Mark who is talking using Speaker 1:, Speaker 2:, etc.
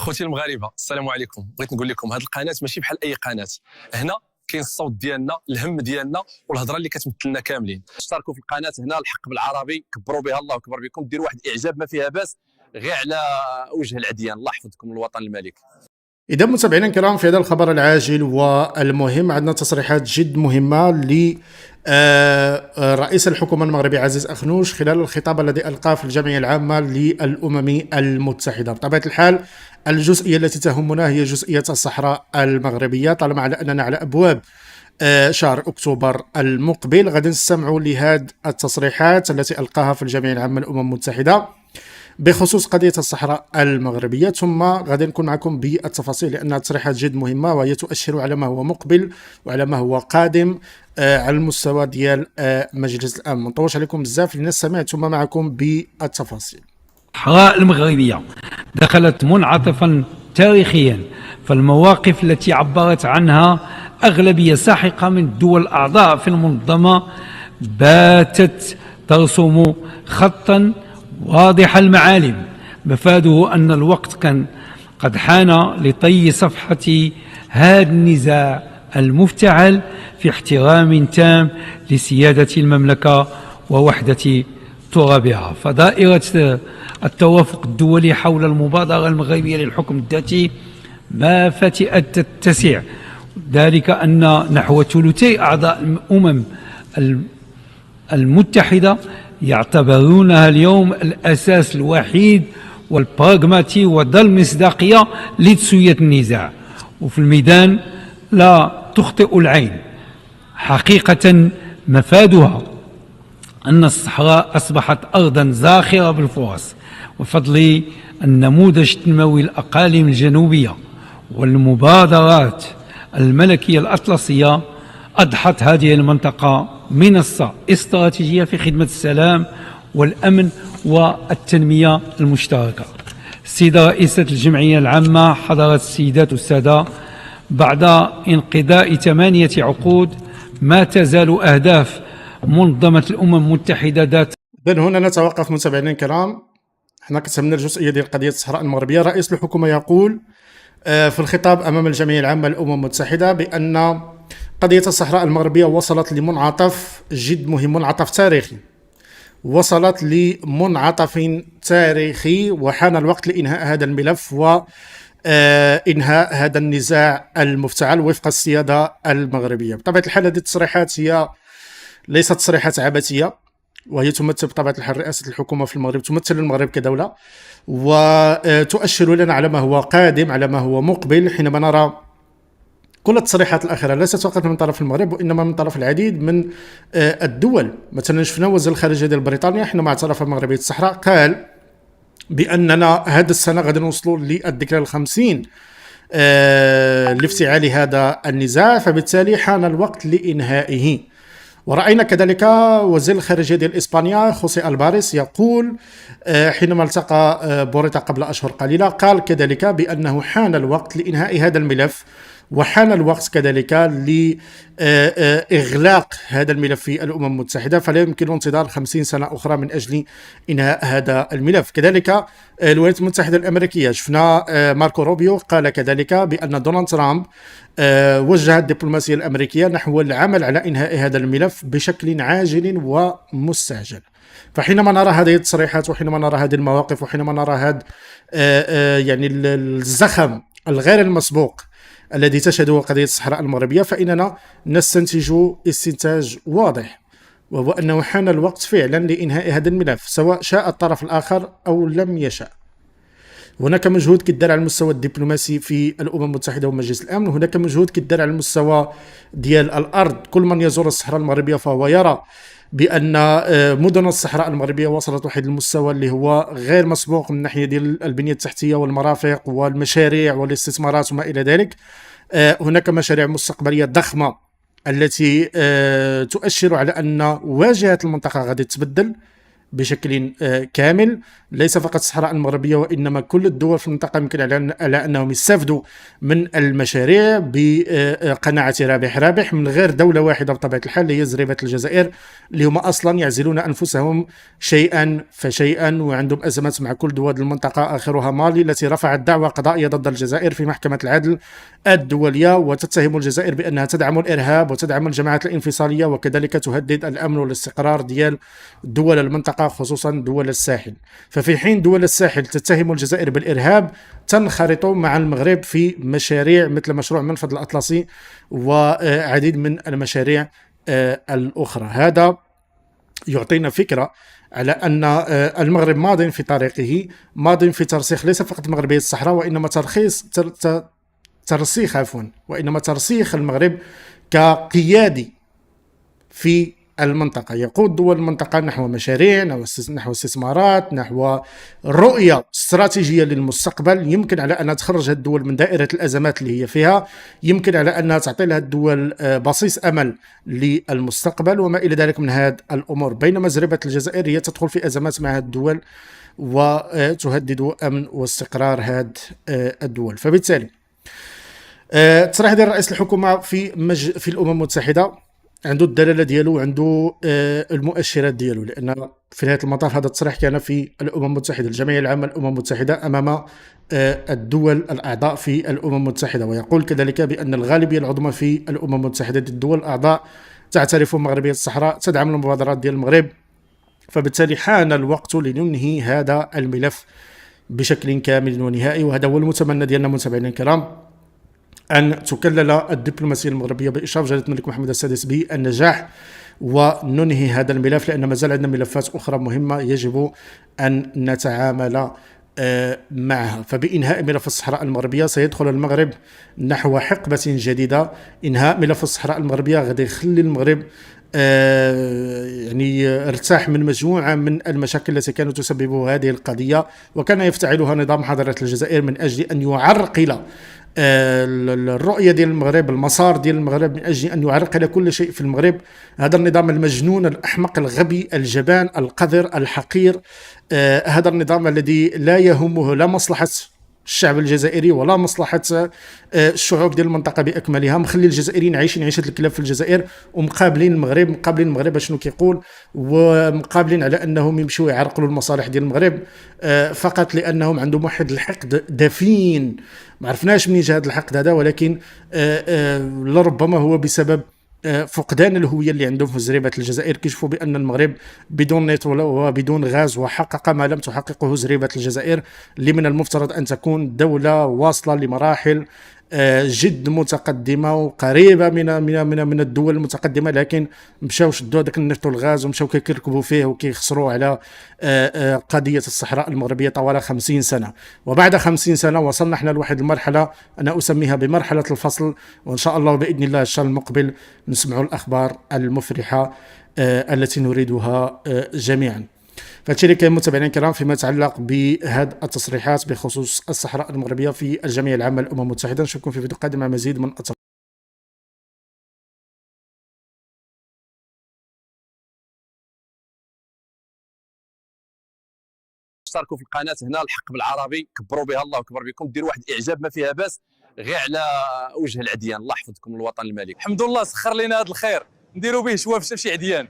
Speaker 1: خوتي المغاربه، السلام عليكم. بغيت نقول لكم هذه القناه ماشي بحال اي قناه. هنا كاين الصوت ديالنا، الهم ديالنا، والهضره اللي كتمثلنا كاملين. اشتركوا في القناه هنا، الحق بالعربي، كبروا بها الله اكبر بكم، ديروا واحد الاعجاب ما فيها باس، غير على وجه العديان. الله يحفظكم الوطن الملك.
Speaker 2: إذا متابعينا الكرام، في هذا الخبر العاجل والمهم عندنا تصريحات جد مهمة ل رئيس الحكومة المغربي عزيز أخنوش خلال الخطاب الذي ألقاه في الجمعية العامة للأمم المتحدة. بطبيعة الحال الجزئية التي تهمنا هي جزئية الصحراء المغربية، طالما على أننا على أبواب شهر أكتوبر المقبل. غادي نستمعوا لهذه التصريحات التي ألقاها في الجمعية العامة للأمم المتحدة بخصوص قضية الصحراء المغربية، ثم غادي نكون معكم بالتفاصيل لأنها تصريحات جد مهمة وهي تؤشر على ما هو مقبل وعلى ما هو قادم على المستوى ديال مجلس الأمن. ما نطولش عليكم بزاف، لنستمع ثم معكم بالتفاصيل.
Speaker 3: الصحراء المغربية دخلت منعطفا تاريخيا، فالمواقف التي عبرت عنها أغلبية ساحقة من الدول الأعضاء في المنظمة باتت ترسم خطا واضح المعالم، مفاده أن الوقت كان قد حان لطي صفحة هذا النزاع المفتعل في احترام تام لسيادة المملكة ووحدة ترابها. فدائرة التوافق الدولي حول المبادرة المغربية للحكم الذاتي ما فتئت تتسع، ذلك أن نحو ثلثي أعضاء الأمم المتحدة يعتبرونها اليوم الأساس الوحيد والبراغماتي وذا المصداقية لتسوية النزاع. وفي الميدان لا تخطئ العين، حقيقة مفادها أن الصحراء أصبحت أرضا زاخرة بالفرص، وفضل النموذج التنموي الأقاليم الجنوبية والمبادرات الملكية الأطلسية أضحت هذه المنطقة منصة استراتيجية في خدمة السلام والأمن والتنمية المشتركة. السيدة رئيسة الجمعية العامة، حضرات السيدات والسادة، بعد انقضاء 8 عقود ما تزال أهداف منظمة الأمم المتحدة ذات.
Speaker 2: إذن هنا نتوقف متابعينا الكرام، حنا كتهمنا الجزئية ديال قضية الصحراء المغربية. رئيس الحكومة يقول في الخطاب أمام الجمعية العامة للأمم المتحدة بأن قضية الصحراء المغربية وصلت لمنعطف جد مهم، منعطف تاريخي، وصلت لمنعطف تاريخي، وحان الوقت لإنهاء هذا الملف وإنهاء هذا النزاع المفتعل وفق السيادة المغربية. بطبيعة الحال هذه التصريحات هي ليست تصريحات عبثية، وهي تمثل بطبيعة الحال رئاسة الحكومة في المغرب، تمثل المغرب كدولة، وتؤشر لنا على ما هو قادم، على ما هو مقبل، حينما نرى كل التصريحات الأخيرة ليست فقط من طرف المغرب وإنما من طرف العديد من الدول. مثلا شفنا وزير الخارجية ديال بريطانيا حينما اعترف مغربية الصحراء قال بأننا هذه السنة غادي نوصلوا للذكرى ال50 لافتعال هذا النزاع، فبالتالي حان الوقت لإنهائه. ورأينا كذلك وزير الخارجية ديال إسبانيا خوسي ألباريس يقول حينما التقى بوريتا قبل أشهر قليلة، قال كذلك بأنه حان الوقت لإنهاء هذا الملف، وحان الوقت كذلك لإغلاق هذا الملف في الأمم المتحدة، فلا يمكن انتظار 50 سنة أخرى من أجل إنهاء هذا الملف. كذلك الولايات المتحدة الأمريكية، شفنا ماركو روبيو قال كذلك بأن دونالد ترامب وجه الدبلوماسية الأمريكية نحو العمل على إنهاء هذا الملف بشكل عاجل ومستعجل. فحينما نرى هذه التصريحات وحينما نرى هذه المواقف وحينما نرى هذا يعني الزخم الغير المسبوق الذي تشهده قضية الصحراء المغربية، فإننا نستنتج استنتاج واضح، وهو أنه حان الوقت فعلا لإنهاء هذا الملف سواء شاء الطرف الآخر أو لم يشاء. هناك مجهود كيدار على المستوى الدبلوماسي في الأمم المتحدة ومجلس الأمن، هناك مجهود كيدار على المستوى ديال الأرض. كل من يزور الصحراء المغربية فهو يرى بأن مدن الصحراء المغربية وصلت واحد المستوى اللي هو غير مسبوق من ناحية ديال البنية التحتية والمرافق والمشاريع والاستثمارات وما إلى ذلك. هناك مشاريع مستقبلية ضخمة التي تؤشر على أن واجهة المنطقة غادي تتبدل، بشكل كامل، ليس فقط الصحراء المغربية وإنما كل الدول في المنطقة يمكن على أنهم يستفدوا من المشاريع بقناعة رابح رابح من غير دولة واحدة بطبيعة الحال اللي هي زريبة الجزائر، اللي هم أصلا يعزلون أنفسهم شيئا فشيئا وعندهم أزمات مع كل دول المنطقة، آخرها مالي التي رفعت دعوى قضائية ضد الجزائر في محكمة العدل الدولية وتتهم الجزائر بأنها تدعم الإرهاب وتدعم الجماعات الانفصالية وكذلك تهدد الأمن والاستقرار ديال دول المنطقة خصوصا دول الساحل. ففي حين دول الساحل تتهم الجزائر بالإرهاب تنخرط مع المغرب في مشاريع مثل مشروع منفذ الأطلسي وعديد من المشاريع الأخرى. هذا يعطينا فكرة على أن المغرب ماض في طريقه، ماض في ترسيخ ليس فقط مغربية الصحراء وإنما ترسيخ المغرب كقيادي في المنطقة، يقود دول المنطقة نحو مشاريع، نحو استثمارات، نحو رؤية استراتيجية للمستقبل يمكن على أنها تخرج الدول من دائرة الأزمات اللي هي فيها، يمكن على أنها تعطي لها الدول بصيص أمل للمستقبل وما إلى ذلك من هذه الأمور. بينما زريبة الجزائر هي تدخل في أزمات مع هذه الدول وتهدد أمن واستقرار هذه الدول. فبالتالي تصريح ديال رئيس الحكومة في الأمم المتحدة عنده الدلاله ديالو وعنده المؤشرات ديالو، لان في نهايه المطاف هذا التصريح كان في الامم المتحده، الجمعيه العامه للامم المتحده امام الدول الاعضاء في الامم المتحده، ويقول كذلك بان الغالبيه العظمى في الامم المتحده الدول الاعضاء تعترف بمغربيه الصحراء، تدعم المبادرات ديال المغرب. فبالتالي حان الوقت لننهي هذا الملف بشكل كامل ونهائي، وهذا هو المتمنى ديالنا متابعينا الكرام، أن تكلل الدبلوماسية المغربية بإشراف جلالة الملك محمد السادس بالنجاح وننهي هذا الملف، لأن ما زال عندنا ملفات أخرى مهمة يجب أن نتعامل معها. فبإنهاء ملف الصحراء المغربية سيدخل المغرب نحو حقبة جديدة. إنهاء ملف الصحراء المغربية غادي يخلي المغرب يعني ارتاح من مجموعة من المشاكل التي كانت تسببها هذه القضية، وكان يفتعلها نظام حضارة الجزائر من أجل أن يعرقل الرؤية ديال المغرب، المسار ديال المغرب، من أجل أن يعرقل كل شيء في المغرب. هذا النظام المجنون الأحمق الغبي الجبان القذر الحقير، هذا النظام الذي لا يهمه لا مصلحة الشعب الجزائري ولا مصلحة الشعوب ديال المنطقة بأكملها، مخلي الجزائريين عايشين عيشة الكلاب في الجزائر ومقابلين المغرب شنو كيقول، ومقابلين على أنهم يمشوا يعرقلوا المصالح ديال المغرب فقط لأنهم عندهم واحد الحقد دفين ما عرفناش منين جا هذا الحقد هذا، ولكن لربما هو بسبب فقدان الهوية اللي عندهم في زريبة الجزائر. كيشوفوا بأن المغرب بدون نت وبدون غاز وحقق ما لم تحققه زريبة الجزائر، اللي من المفترض أن تكون دولة واصلة لمراحل جد متقدمة وقريبة من الدول المتقدمة، لكن مشاو شدوا هذاك النفط والغاز ومشاو كيركبوا فيه وكيخسروا على قضية الصحراء المغربية طوال 50 سنة. وبعد 50 سنة وصلنا احنا لواحد المرحلة أنا أسميها بمرحلة الفصل، وإن شاء الله بإذن الله الشهر المقبل نسمع الأخبار المفرحة التي نريدها جميعا. فهادشي اللي كاين متابعينا الكرام فيما يتعلق بهذه التصريحات بخصوص الصحراء المغربية في الجمعية العامة للأمم المتحدة. نشوفكم في فيديو قادم مع مزيد من
Speaker 1: اشتركوا في القناه هنا الحق بالعربي، كبروا بها الله اكبر بكم، ديروا واحد الاعجاب ما فيها باس غير على وجه العديان. الله يحفظكم الوطن الملك. الحمد لله سخر لنا هذا الخير نديروا به شواف شي عديان.